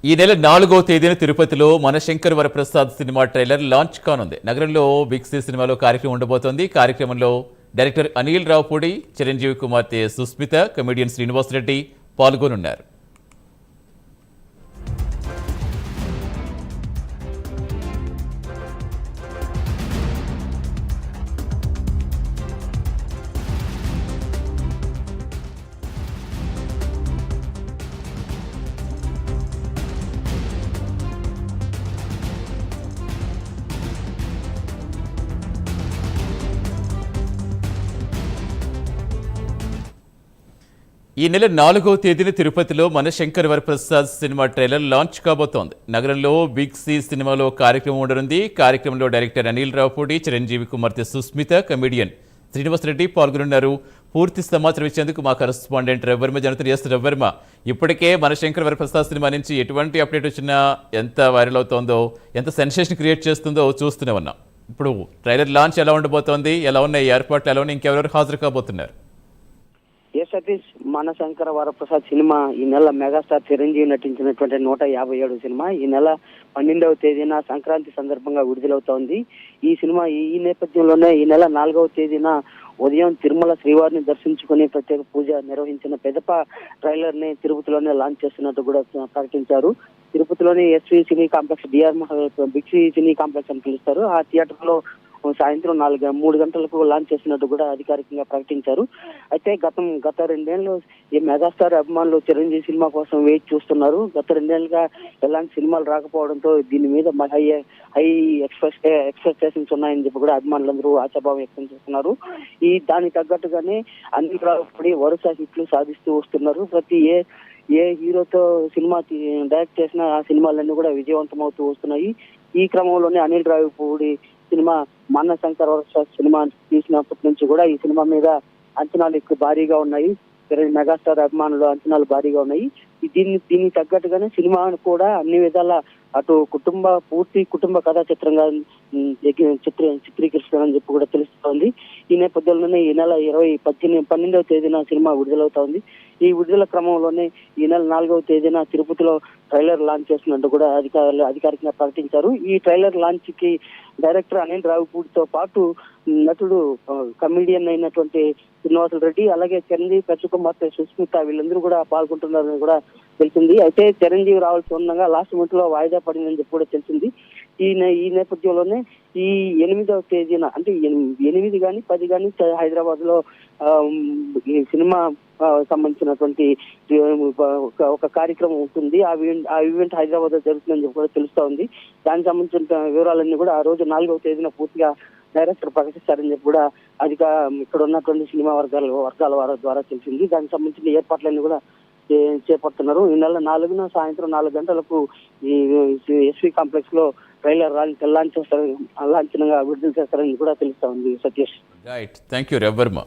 ఈ నెల 4వ తేదీన తిరుపతిలో Manashankar Varaprasad cinema trailer launch కానుంది. నగరంలో బిగ్ సి సినిమాలో కార్యక్రమం ఉండబోతోంది. కార్యక్రమంలో డైరెక్టర్ అనిల్ రావుపూడి, చిరంజీవి కుమార్తె సుస్మిత, కమెడియన్ శ్రీనివాస్ రెడ్డి పాల్గొనున్నారు. ఈ నెల 4వ తేదీన తిరుపతిలో Manashankar Varaprasad cinema trailer launch కాబోతోంది. నగరంలో బిగ్ సి సినిమాలో కార్యక్రమం ఉండనుంది. కార్యక్రమంలో డైరెక్టర్ అనిల్ రావుపూడి, చిరంజీవి కుమార్తె సుస్మిత, కమెడియన్ శ్రీనివాస్ రెడ్డి పాల్గొనున్నారు. పూర్తి సమాచారం ఇచ్చేందుకు మా కరెస్పాండెంట్ రవివర్మ జరుగుతుంది. రవివర్మ, ఇప్పటికే మనశంకర్ వరప్రసాద్ సినిమా నుంచి ఎటువంటి అప్డేట్ వచ్చినా ఎంత వైరల్ అవుతోందో, ఎంత సెన్సేషన్ క్రియేట్ చేస్తుందో చూస్తూనే ఉన్నాం. ఇప్పుడు ట్రైలర్ లాంచ్ ఎలా ఉండబోతోంది, ఎలా ఉన్నాయి ఏర్పాట్లు, ఎలా ఉన్నాయి, ఇంకెవరెవరు హాజరు కాబోతున్నారు? సతీష్, మనశంకర వరప్రసాద్ సినిమా ఈ నెల మెగాస్టార్ చిరంజీవి నటించినటువంటి 157 సినిమా ఈ నెల 12వ తేదీన సంక్రాంతి సందర్భంగా విడుదలవుతోంది. ఈ సినిమా ఈ నేపథ్యంలోనే ఈ నెల 4వ తేదీన ఉదయం తిరుమల శ్రీవారిని దర్శించుకుని ప్రత్యేక పూజ నిర్వహించిన పెదప ట్రైలర్ ని తిరుపతిలోనే లాంచ్ చేస్తున్నట్టు కూడా ప్రకటించారు. తిరుపతిలోని ఎస్వి సినీ కాంప్లెక్స్, డిఆర్ బిగ్ సి సినీ కాంప్లెక్స్ అని పిలుస్తారు. ఆ థియేటర్ లో సాయంత్రం 3 గంటలకు లాంచ్ చేసినట్టు కూడా అధికారికంగా ప్రకటించారు. అయితే గత 2 ఏళ్ళు ఈ మెగాస్టార్ అభిమానులు చిరంజీవి సినిమా కోసం వెయిట్ చూస్తున్నారు. గత 2 ఏళ్ళుగా ఎలాంటి సినిమాలు రాకపోవడంతో దీని మీద హై ఎక్స్పెక్టేషన్స్ ఉన్నాయని చెప్పి కూడా అభిమానులందరూ ఆశాభావం వ్యక్తం చేస్తున్నారు. దానికి తగ్గట్టుగానే అనిల్ రావుపూడి వరుస హిట్లు సాధిస్తూ వస్తున్నారు. ప్రతి ఏ హీరోతో సినిమా డైరెక్ట్ చేసిన ఆ సినిమాలన్నీ కూడా విజయవంతం అవుతూ వస్తున్నాయి. ఈ క్రమంలోనే అనిల్ రావుపూడి సినిమా మనశంకర్ వరప్రసాద్ సినిమా తీసినప్పటి నుంచి కూడా ఈ సినిమా మీద అంచనాలు ఎక్కువ భారీగా ఉన్నాయి. మెగాస్టార్ అభిమానులు అంచనాలు భారీగా ఉన్నాయి. దీనికి తగ్గట్టుగానే సినిమాను కూడా అన్ని విధాల అటు పూర్తి కుటుంబ కథా చిత్రంగా చిత్రీకరిస్తారని చెప్పి కూడా తెలుస్తోంది. ఈ నేపథ్యంలోనే ఈ నెల 12వ తేదీన సినిమా విడుదలవుతోంది. ఈ విడుదల క్రమంలోనే ఈ నెల 4వ తేదీన తిరుపతిలో ట్రైలర్ లాంచ్ చేస్తున్నట్టు కూడా అధికారికంగా ప్రకటించారు. ఈ ట్రైలర్ లాంచ్ కి డైరెక్టర్ అనిల్ రావుపూడితో పాటు నటుడు, కమెడియన్ అయినటువంటి శ్రీనివాస్ రెడ్డి, అలాగే చిరంజీవి కుమార్తె సుస్మిత వీళ్ళందరూ కూడా పాల్గొంటున్నారని కూడా తెలిసింది. అయితే చిరంజీవి రావాల్సి ఉండగా లాస్ట్ మినిట్ లో వాయిదా పడిందని చెప్పి కూడా తెలిసింది. ఈ నేపథ్యంలోనే ఈ 8వ తేదీన అంటే 8 కానీ 10 కానీ హైదరాబాద్ లో ఈ సినిమా సంబంధించినటువంటి ఒక కార్యక్రమం ఉంటుంది. ఆ ఈవెంట్ హైదరాబాద్ లో జరుగుతుందని చెప్పి కూడా తెలుస్తా ఉంది. దానికి సంబంధించిన వివరాలన్నీ కూడా ఆ రోజు 4వ తేదీన పూర్తిగా డైరెక్టర్ ప్రకటిస్తారని చెప్పి కూడా ఇక్కడ ఉన్నటువంటి సినిమా వర్గాల వారి ద్వారా తెలిసింది. దానికి సంబంధించిన ఏర్పాట్లన్నీ కూడా చేపడుతున్నారు. ఈ నెల 4న సాయంత్రం 4 గంటలకు ఈ ఎస్వి కాంప్లెక్స్ లో ట్రైలర్ లాంఛనంగా విడుదల చేస్తారని కూడా తెలుస్తా ఉంది. Satish, right, thank you Ravi Varma.